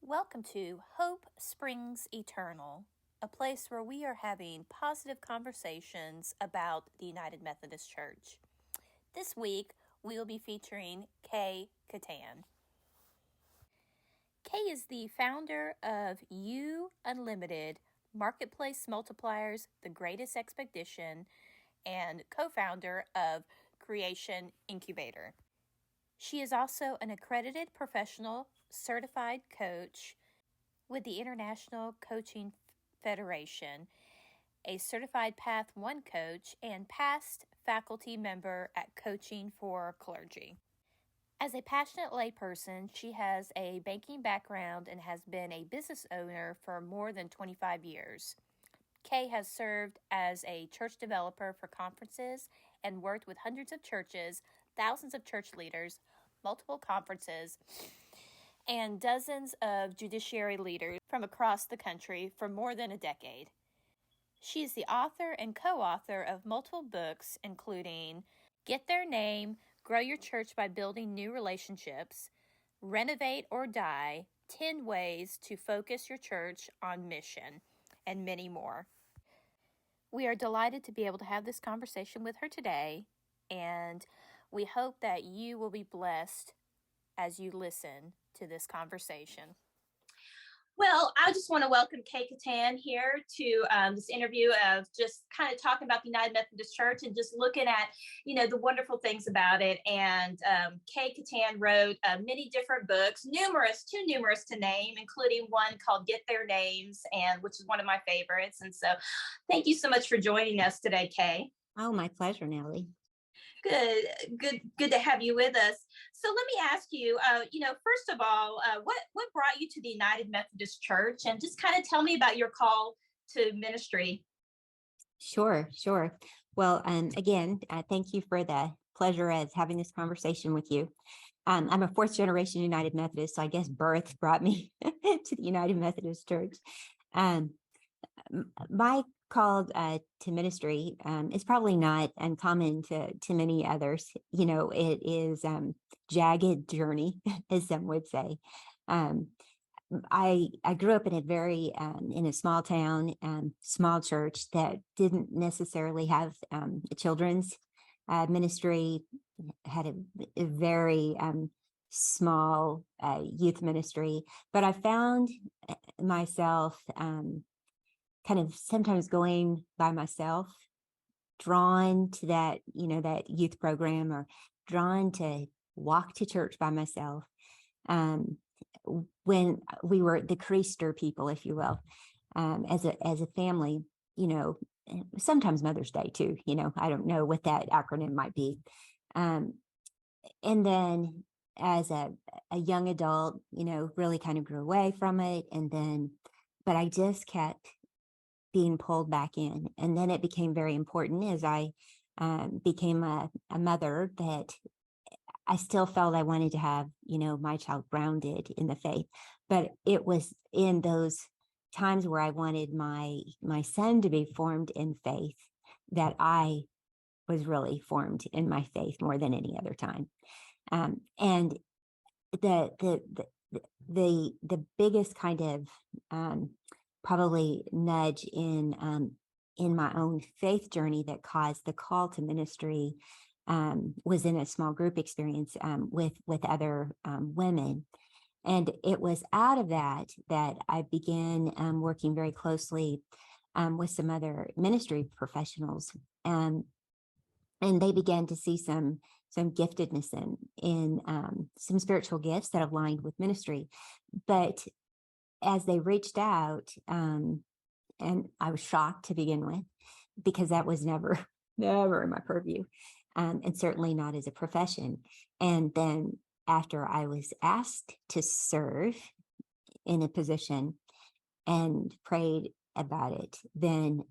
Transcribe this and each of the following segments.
Welcome to Hope Springs Eternal, a place where we are having positive conversations about the United Methodist Church. This week, we will be featuring Kay Kotan. Kay is the founder of U Unlimited, Marketplace Multipliers, The Greatest Expedition, and co-founder of Creation Incubator. She is also an accredited professional certified coach with the International Coaching Federation, a certified Path 1 coach, and past faculty member at Coaching for Clergy. As a passionate layperson, she has a banking background and has been a business owner for more than 25 years. Kay has served as a church developer for conferences and worked with hundreds of churches, thousands of church leaders, multiple conferences, and dozens of judiciary leaders from across the country for more than a decade. She is the author and co-author of multiple books, including Get Their Name, Grow Your Church by Building New Relationships, Renovate or Die, 10 Ways to Focus Your Church on Mission, and many more. We are delighted to be able to have this conversation with her today, and we hope that you will be blessed as you listen to this conversation. Well, I just want to welcome Kay Kotan here to this interview of just kind of talking about the United Methodist Church and just looking at, the wonderful things about it. And Kay Kotan wrote many different books, too numerous to name, including one called Get Their Names, and which is one of my favorites. And so thank you so much for joining us today, Kay. Oh, my pleasure, Natalie. Good to have you with us. So let me ask you, first of all, what brought you to the United Methodist Church, and just kind of tell me about your call to ministry. Sure. Well, again, thank you for the pleasure of having this conversation with you. I'm a fourth generation United Methodist, so I guess birth brought me to the United Methodist Church. My call to ministry is probably not uncommon to many others. It is jagged journey, as some would say. I grew up in a small town, small church that didn't necessarily have a children's ministry, had a very small youth ministry, but I found myself kind of sometimes going by myself, drawn to that youth program, or drawn to walk to church by myself. When we were the Creaster people, if you will, as a family, sometimes Mother's Day too, I don't know what that acronym might be. And then as a young adult, really kind of grew away from it. But I just kept being pulled back in. And then it became very important as I became a mother, that I still felt I wanted to have, my child grounded in the faith. But it was in those times where I wanted my son to be formed in faith that I was really formed in my faith more than any other time. And the biggest kind of probably nudge in my own faith journey that caused the call to ministry was in a small group experience with other women. And it was out of that I began working very closely with some other ministry professionals. And they began to see some giftedness in some spiritual gifts that aligned with ministry. But as they reached out, and I was shocked to begin with, because that was never in my purview, and certainly not as a profession. And then after I was asked to serve in a position and prayed about it, then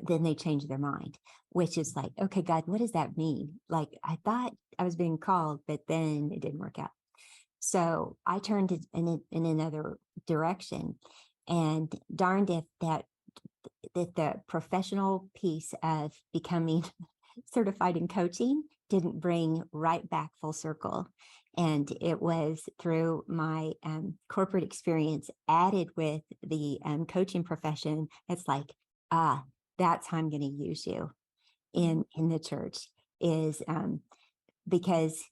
they changed their mind, which is like, okay, God, what does that mean? Like, I thought I was being called, but then it didn't work out. So I turned it in another direction, and darned if that the professional piece of becoming certified in coaching didn't bring right back full circle. And it was through my corporate experience added with the coaching profession. It's like, that's how I'm going to use you in the church, is because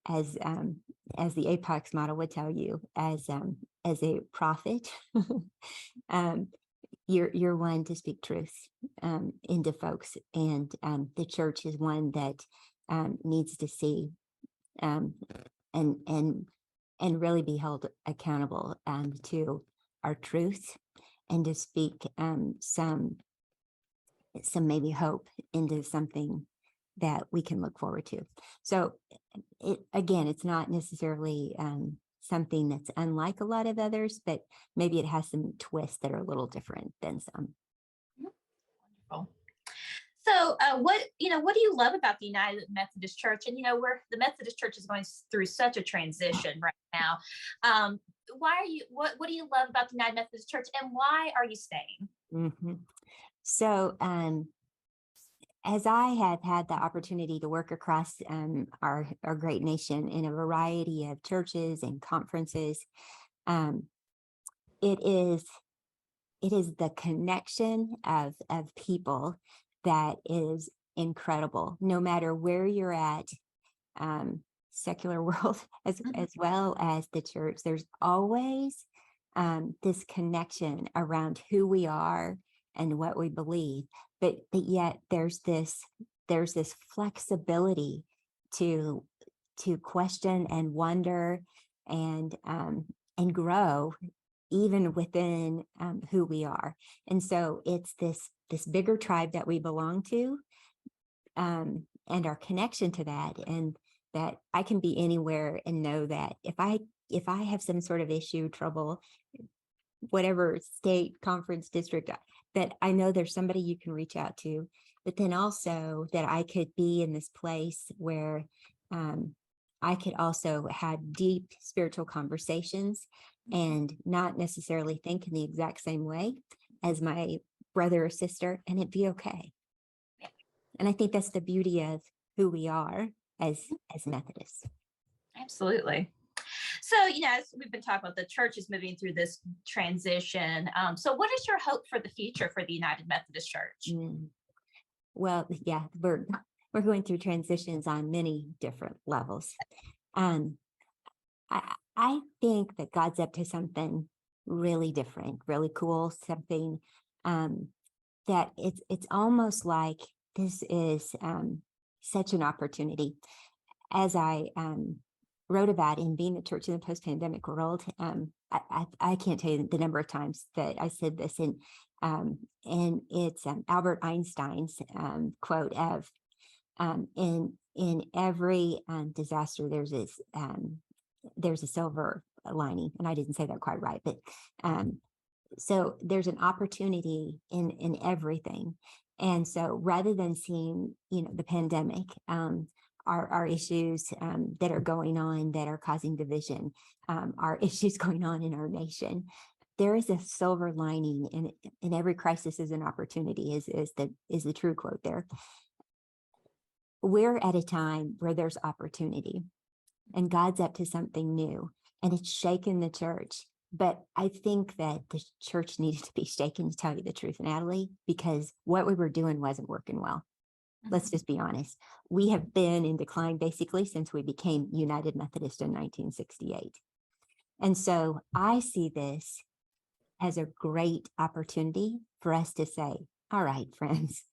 as the Apex model would tell you, as a prophet, you're one to speak truth into folks, and the church is one that needs to see and really be held accountable to our truth, and to speak some maybe hope into something that we can look forward to. So it's not necessarily something that's unlike a lot of others, but maybe it has some twists that are a little different than some. Wonderful. So what do you love about the United Methodist Church? And the Methodist Church is going through such a transition right now. What do you love about the United Methodist Church, and why are you staying? Mm-hmm. So as I have had the opportunity to work across our great nation in a variety of churches and conferences, it is the connection of people that is incredible, no matter where you're at, secular world as well as the church. There's always this connection around who we are and what we believe, but yet there's this flexibility to question and wonder and grow even within who we are. And so it's this bigger tribe that we belong to, and our connection to that, and that I can be anywhere and know that if I have some sort of issue, trouble, whatever state, conference, district, that I know there's somebody you can reach out to, but then also that I could be in this place where I could also have deep spiritual conversations and not necessarily think in the exact same way as my brother or sister, and it'd be okay. And I think that's the beauty of who we are as Methodists. Absolutely. So, as we've been talking about, the church is moving through this transition. So what is your hope for the future for the United Methodist Church? Well, yeah, we're going through transitions on many different levels. I think that God's up to something really different, really cool, something that it's almost like this is such an opportunity. As I wrote about in being the church in the post-pandemic world, I can't tell you the number of times that I said this, and it's Albert Einstein's quote of in every disaster there's a silver lining, and I didn't say that quite right, but so there's an opportunity in everything. And so rather than seeing the pandemic, our issues that are going on that are causing division, our issues going on in our nation, there is a silver lining in every crisis is an opportunity, is the true quote there. We're at a time where there's opportunity, and God's up to something new, and it's shaken the church. But I think that the church needed to be shaken, to tell you the truth, Natalie, because what we were doing wasn't working well. Let's just be honest. We have been in decline basically since we became United Methodist in 1968. And so I see this as a great opportunity for us to say, all right, friends,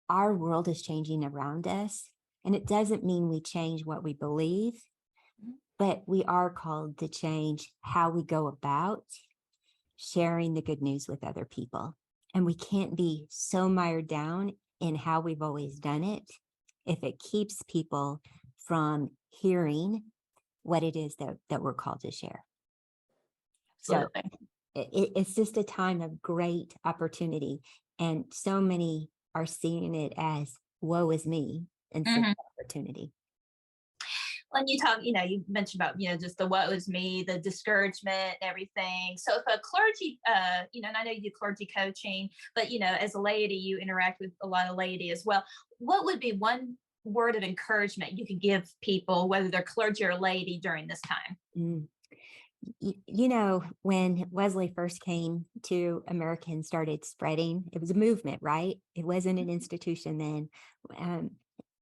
our world is changing around us. And it doesn't mean we change what we believe, but we are called to change how we go about sharing the good news with other people. And we can't be so mired down in how we've always done it if it keeps people from hearing what it is that we're called to share. Absolutely. So it's just a time of great opportunity, and so many are seeing it as woe is me instead of opportunity. And you talk, you mentioned about, just the what was me, the discouragement and everything. So if a clergy, and I know you do clergy coaching, but, as a laity, you interact with a lot of laity as well. What would be one word of encouragement you could give people, whether they're clergy or laity, during this time? Mm. When Wesley first came to America and started spreading, it was a movement, right? It wasn't an institution then. Um,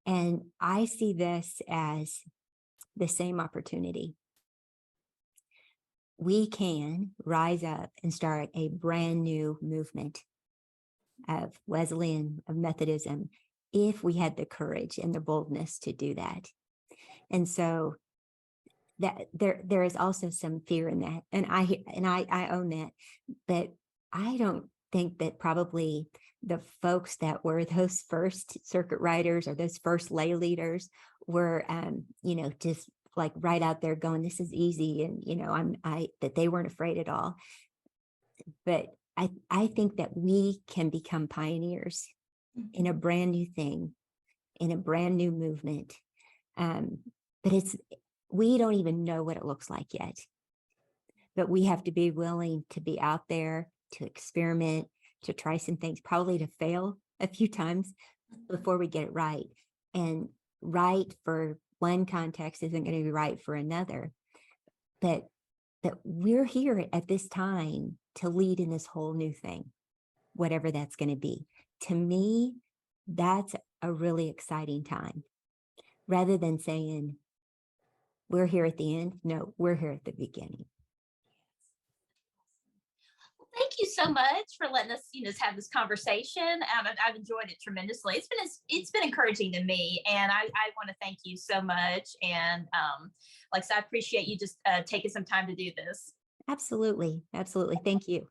and I see this as the same opportunity. We can rise up and start a brand new movement of Wesleyan, of Methodism, if we had the courage and the boldness to do that. And so that there is also some fear in that, and I own that, but I don't think that probably the folks that were those first circuit riders or those first lay leaders were just like right out there going, this is easy, and that they weren't afraid at all. But I think that we can become pioneers in a brand new thing, in a brand new movement. But we don't even know what it looks like yet. But we have to be willing to be out there, to experiment, to try some things, probably to fail a few times before we get it right. And right for one context isn't going to be right for another. But that we're here at this time to lead in this whole new thing, whatever that's going to be. To me, that's a really exciting time. Rather than saying, we're here at the end. No, we're here at the beginning. Well, thank you so much for letting us, have this conversation. I've enjoyed it tremendously. It's been encouraging to me, and I want to thank you so much. And like I said, I appreciate you just taking some time to do this. Absolutely. Thank you.